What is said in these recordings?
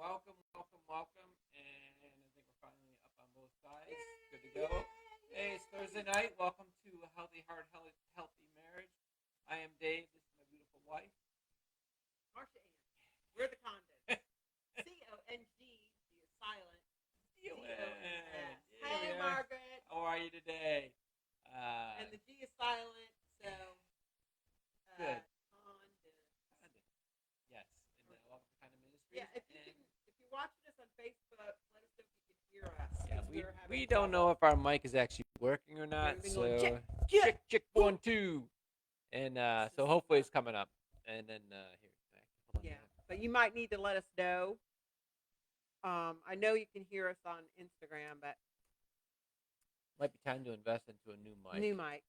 welcome. And I think we're finally up on both sides. Good to go. Hey, it's Thursday night. Welcome to A Healthy Heart, Healthy Marriage. I am Dave. This is my beautiful wife. Marcia Ann. We're the Condon. C-O-N-G. She is silent. C-O-N. Hey, Margaret. How are you today? And the G is silent, so... Good. Condon. Yes. And welcome to Kind of Ministries. Yeah, if you're watching us on Facebook, let us know if you can hear us. Yeah, we don't know if our mic is actually working or not. So check 1, 2. And so hopefully it's coming up. And then here. Yeah, but you might need to let us know. I know you can hear us on Instagram, but Might be time to invest into a new mic.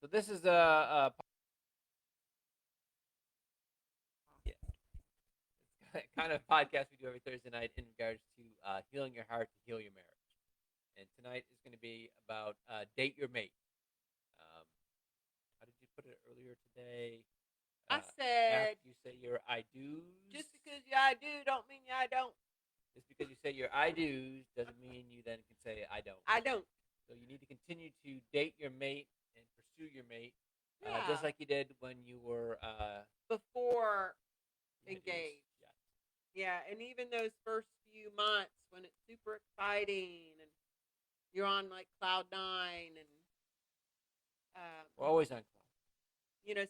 So this is a kind of podcast we do every Thursday night in regards to healing your heart to heal your marriage. And tonight is going to be about date your mate. How did you put it earlier today? I said... You say your I do's. Just because you I do don't mean you I don't. Just because you say your I do's doesn't mean you then can say I don't. I don't. So you need to continue to date your mate and pursue your mate, Yeah. just like you did when you were Before engaged. Yes. Yeah, and even those first few months when it's super exciting and you're on like cloud 9 and We're always on cloud.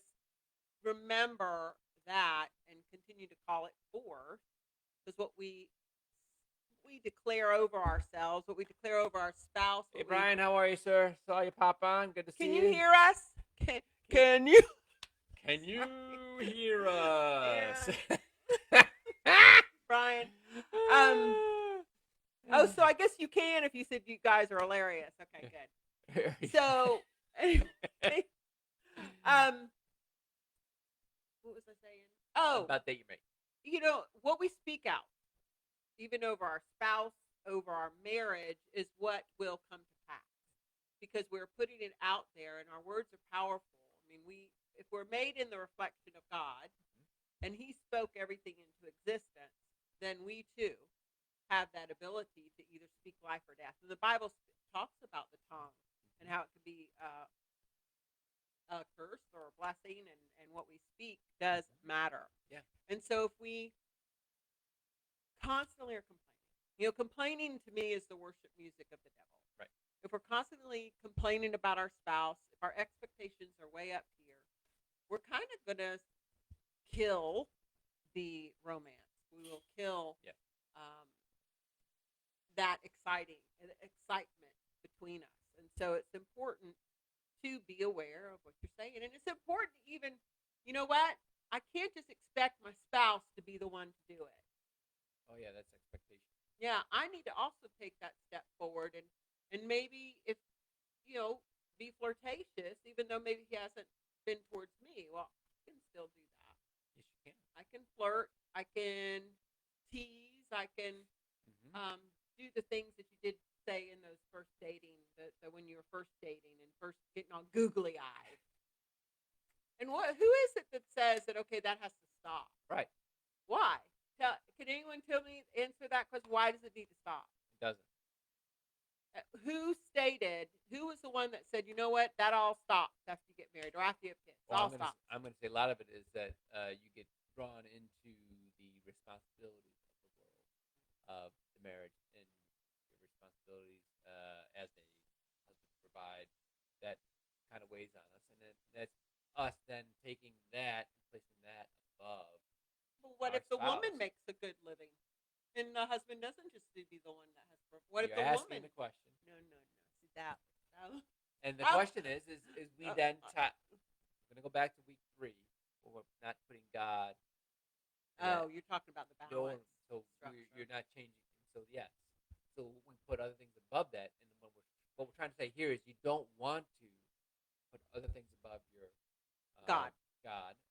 Remember that and continue to call it forth, because what we declare over ourselves, what we declare over our spouse. Hey Brian, how are you, sir? Saw you pop on. Good to see you. Can you hear us? Can you? Can you hear us? Brian. Oh, so I guess you can if you said you guys are hilarious. Okay, good. So, anyway, what was I saying? Oh, about date your mate. What we speak out, even over our spouse, over our marriage, is what will come to pass, because we're putting it out there, and our words are powerful. I mean, if we're made in the reflection of God, and He spoke everything into existence, then we too have that ability to either speak life or death. And the Bible talks about the tongue and how it can be a curse or a blessing, and what we speak does matter. Yeah. And so if we constantly are complaining, complaining to me is the worship music of the devil. Right. If we're constantly complaining about our spouse, if our expectations are way up here, we're kind of going to kill the romance. We will kill that excitement between us. And so it's important to be aware of what you're saying. And it's important to even, you know what? I can't just expect my spouse to be the one to do it. Oh, yeah, that's expectation. Yeah, I need to also take that step forward and maybe if, be flirtatious, even though maybe he hasn't been towards me. Well, I can still do that. Yes, you can. I can flirt. I can tease. I can do the things that you did say in those first dating, the when you were first dating and first getting all googly eyed. And who is it that says that, okay, that has to stop? Right. Why? Can anyone answer that question? Why does it need to stop? It doesn't. Who was the one that said, you know what, that all stops after you get married or after you have kids? Well, Stop. I'm going to say a lot of it is that you get drawn into the responsibilities of the marriage and your responsibilities as a husband to provide. That kind of weighs on us, and that's us then taking that and placing that above. Well, what if the woman makes a good living and the husband doesn't just be the one that has? What if the woman? You're asking the question. No. See that. And the question is we then we're going to go back to week 3 where we're not putting God. You're talking about the balance. So you're not changing. So yes. So we put other things above that, and what we're trying to say here is you don't want to put other things above your God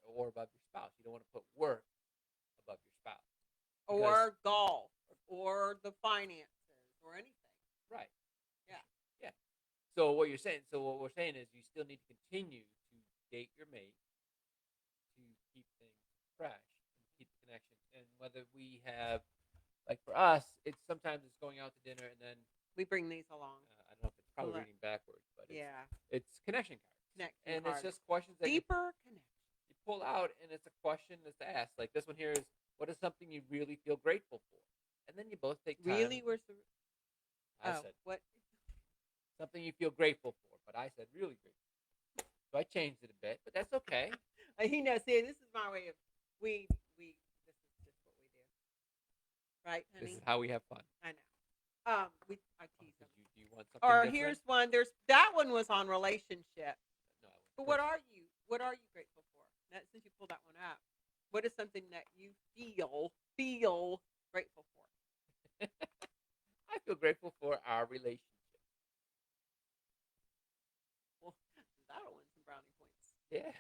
or above your spouse. You don't want to put work above your spouse. Or golf or the finances or anything. Right. Yeah. Yeah. So what we're saying is you still need to continue to date your mate to keep things fresh and keep the connection. And whether we have Like for us, it's sometimes it's going out to dinner and then We bring these along. I don't know if it's probably Pull it. reading backwards, but Yeah. it's connection cards. Connection And cards. it's just questions that you Deeper connection. pull out, and it's a question that's asked. Like this one here is, what is something you really feel grateful for? And then you both take time. Really? Where's the? I said what? something you feel grateful for, but I said really grateful. So I changed it a bit, but that's okay. You know, see, this is my way of we. This is just what we do, right, honey? This is how we have fun. I know. I tease them. Do you want something Or different? here's one. There's that one was on relationship. No. But what are you grateful for? Since you pulled that one up, what is something that you feel grateful for? I feel grateful for our relationship. Well, that'll win some brownie points. Yeah.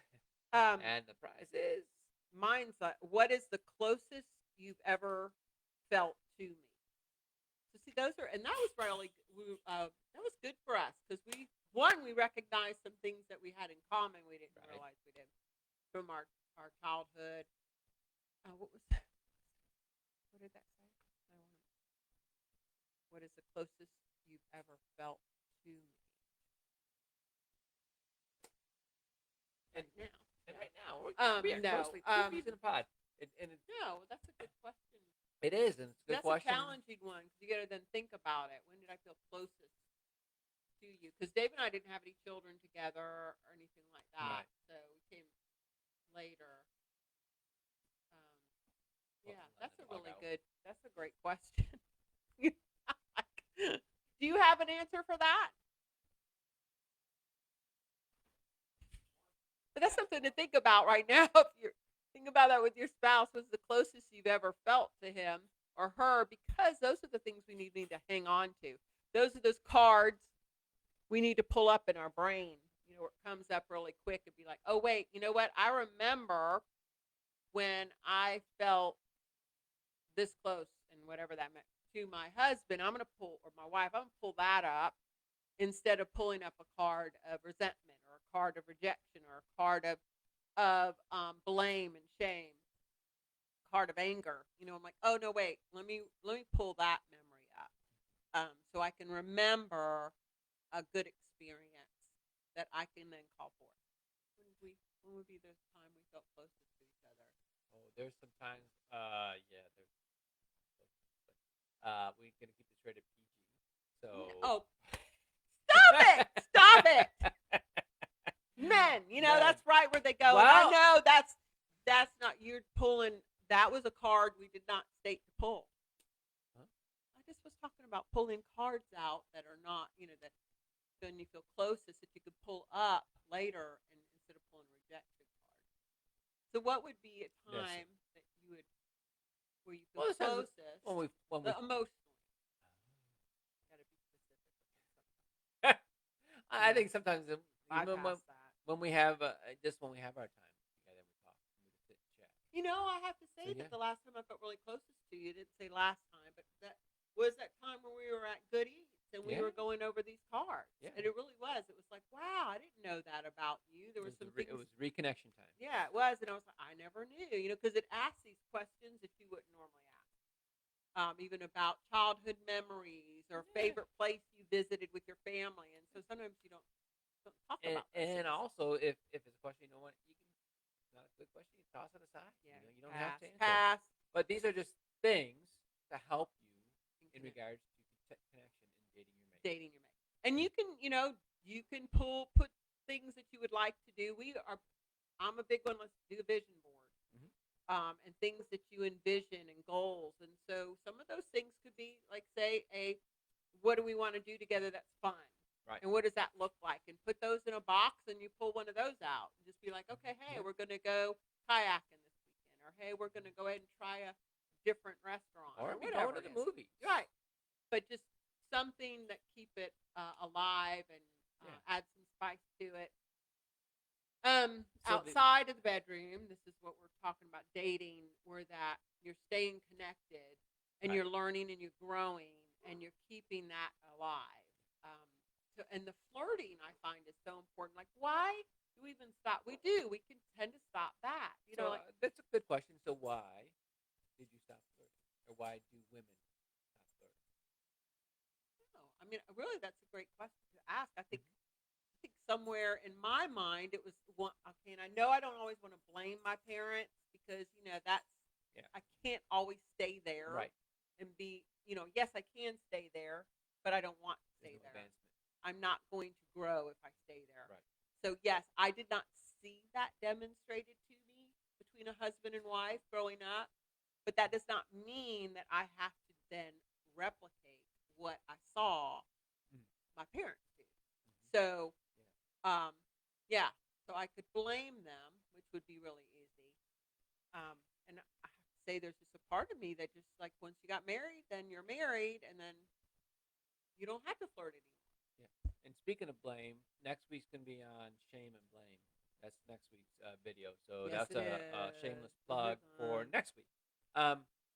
And the prize is mine's what is the closest you've ever felt to me? So see, those are, and that was really that was good for us because we recognized some things that we had in common we didn't realize we did from our childhood. What was that? What did that say? What is the closest you've ever felt to me? Right now, we are closely 2 peas in a pod. No, that's a good question. It is, and it's a good question. That's a challenging one because you got to then think about it. When did I feel closest to you? Because Dave and I didn't have any children together or anything like that, so we came later. That's a really good. That's a great question. Do you have an answer for that? But that's something to think about right now. If you're think about that with your spouse, what's the closest you've ever felt to him or her? Because those are the things we need to hang on to. Those are those cards we need to pull up in our brain. You know, it comes up really quick and be like, oh wait, you know what? I remember when I felt this close and whatever that meant to my husband. I'm going to pull, or my wife, I'm going to pull that up instead of pulling up a card of resentment or a card of rejection or a card of blame and shame, card of anger. You know, I'm like, oh no, wait, let me pull that memory up, so I can remember a good experience that I can then call forth. When would be the time we felt closest to each other? Oh, there's sometimes, we're gonna keep this rated PG. So. Stop it! Men, you know, that's right where they go. Well, and I know that's not, you're pulling, that was a card we did not state to pull. Huh? I just was talking about pulling cards out that are not, you know, that when you feel closest that you could pull up later and instead of pulling rejection cards. So what would be a time that you would, where you feel closest? When we emotionally. Gotta be specific. I think sometimes when we have our time together, we talk, we sit and chat. You know, I have to say that the last time I felt really closest to you, didn't say last time, but that was that time when we were at Good Eats and we were going over these cards. Yeah. And it really was. It was like, wow, I didn't know that about you. There were some things. It was reconnection time. Yeah, it was. And I was like, I never knew, you know, because it asks these questions that you wouldn't normally ask. Even about childhood memories or favorite place you visited with your family. And so sometimes you don't talk about this. And also, if it's a question, you know what, it's not a good question, you toss it aside. Yeah, you don't have to answer. Pass. But these are just things to help you in regards to connection and dating your mate. And you can, you know, put things that you would like to do. I'm a big one. Let's do a vision board. And things that you envision and goals. And so some of those things could be like, say, what do we want to do together that's fun? Right. And what does that look like? And put those in a box and you pull one of those out. And just be like, okay, hey, we're going to go kayaking this weekend. Or, hey, we're going to go ahead and try a different restaurant. Or whatever. Go to the movies. Right. But just something that keep it alive and add some spice to it. Outside of the bedroom, this is what we're talking about, dating, where that you're staying connected and you're learning and you're growing and you're keeping that alive. And the flirting I find is so important. Like, why do we even stop? We do. We can tend to stop that. You know, that's a good question. So why did you stop flirting? Or why do women mean, really, that's a great question to ask. I think somewhere in my mind it was one. Okay, and I know I don't always want to blame my parents because that's Yeah. I can't always stay there Right. and be. Yes, I can stay there, but I don't want to There's stay no there. advancement. I'm not going to grow if I stay there. Right. So yes, I did not see that demonstrated to me between a husband and wife growing up, but that does not mean that I have to then replicate what I saw Mm. my parents do. Mhm. So, Yeah. um, yeah, so I could blame them, which would be really easy. And I have to say, there's just a part of me that just like once you got married, then you're married, and then you don't have to flirt anymore. Yeah. And speaking of blame, next week's gonna be on shame and blame. That's next week's video. So Yes, that's it a is. shameless plug for next week.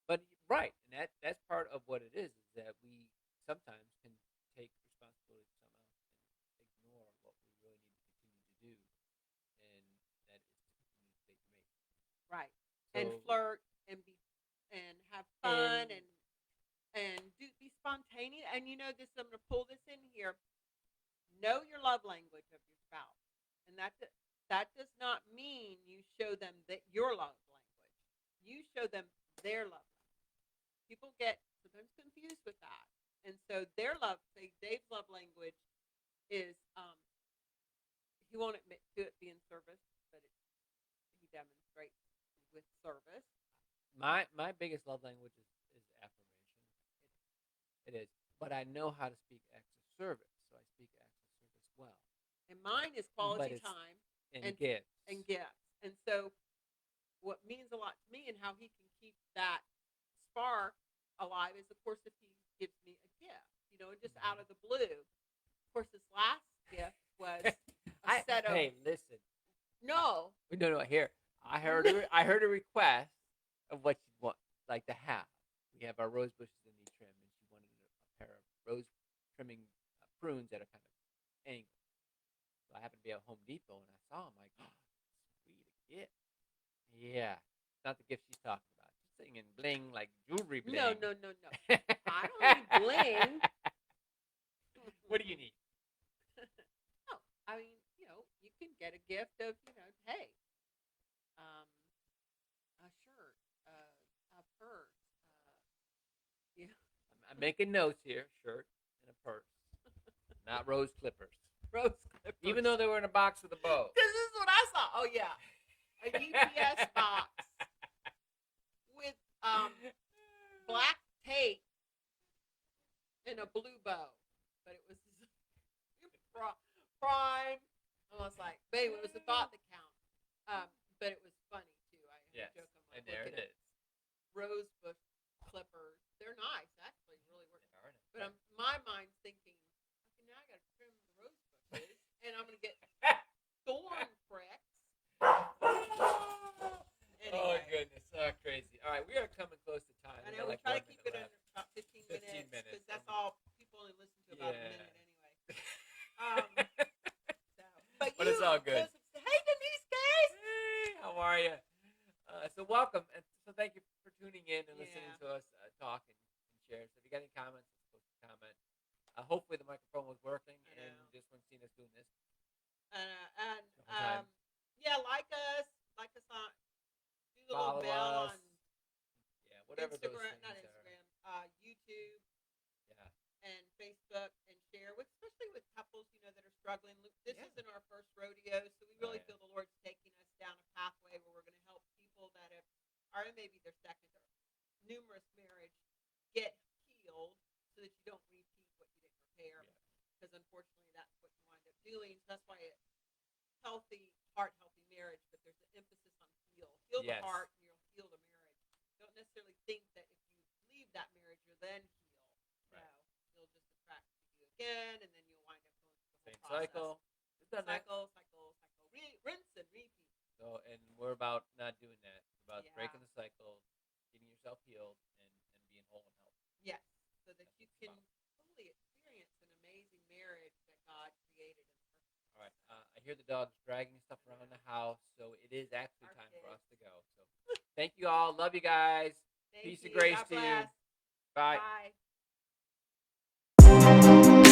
But right, and that's part of what it is that we sometimes can take responsibility for something else and ignore what we really need to continue to do, and that is to continue to date your mate. Right. And So flirt and be and have fun and be spontaneous. And this, I'm going to pull this in here. Know your love language of your spouse, and that does not mean you show them that your love language. You show them their love language. People get sometimes confused with that, and so say Dave's love language is he won't admit to it being service, but he demonstrates with service. my biggest love language is affirmation. It is, but I know how to speak acts of service, so I speak acts of service well. And mine is But quality it's time in and gifts. and gifts. And so what means a lot to me and how he can keep that spark alive is, of course, if he gives me a gift, just out of the blue. Of course, this last gift was a set of Hey, listen. no. Here, I heard a request of what you want, like the have. We have our rose bushes that need trim, and she wanted a pair of rose trimming prunes that are kind of angled. So I happened to be at Home Depot, and I saw them, like, oh, sweet, a gift. Yeah, not the gift she's talking about. She's singing bling, like jewelry bling. No. I don't need bling. What do you need? No, I mean, you can get a gift of, hey, a shirt, a purse, yeah. I'm making notes here. Shirt and a purse, not rose clippers. Rose clippers. Even though they were in a box with a bow. Because this is what I saw. Oh yeah, a UPS box with black tape and a blue bow, but it was prime. I was like, babe, it was the thought that counts. But it was funny too. I Yes. joke. I'm like, And there it is. Rose bush clippers. They're nice, actually, really work. They are nice. But my mind's thinking, okay, now I got to trim the rose bushes, and I'm gonna get thorn pricks. Oh goodness, crazy. All right, we are coming close to time. I know we try to keep it under about 15 minutes because that's all people only listen to about a minute anyway. But it's all good. Hey, Denise, guys. Hey, how are you? So welcome, and so thank you for tuning in and listening to us talk and share. So if you got any comments, post a comment. Hopefully the microphone was working, and just when seeing us doing this. Yeah, like us on, do the Follow little bell us. on Whatever Instagram, those not things Instagram, YouTube. Yeah. And Facebook and share, especially with couples, that are struggling. This isn't our first rodeo, so we really feel the Lord's taking us down a pathway where we're going to help people that are in maybe their second or numerous marriage get healed so that you don't repeat what you didn't repair. Because unfortunately, that's what you wind up doing. So that's why it's healthy marriage, but there's an emphasis on heal. Heal the heart, and you'll heal the marriage. Don't necessarily think that if you leave that marriage, you'll then heal. Right. No, you'll just attract you again, and then you'll wind up going through the Same whole process. cycle. Cycle. Rinse and repeat. So, and we're about not doing that. We're about Yeah. breaking the cycle, getting yourself healed, and being whole and healthy. Yes, so that That's you what it's can about. fully experience an amazing marriage that God created in perfect. All right. I hear the dogs dragging stuff around the house, so it is actually Our time for kids. us to go. So, thank you all. Love you guys. Thank Peace you. and grace God to you. bless. Bye. Bye.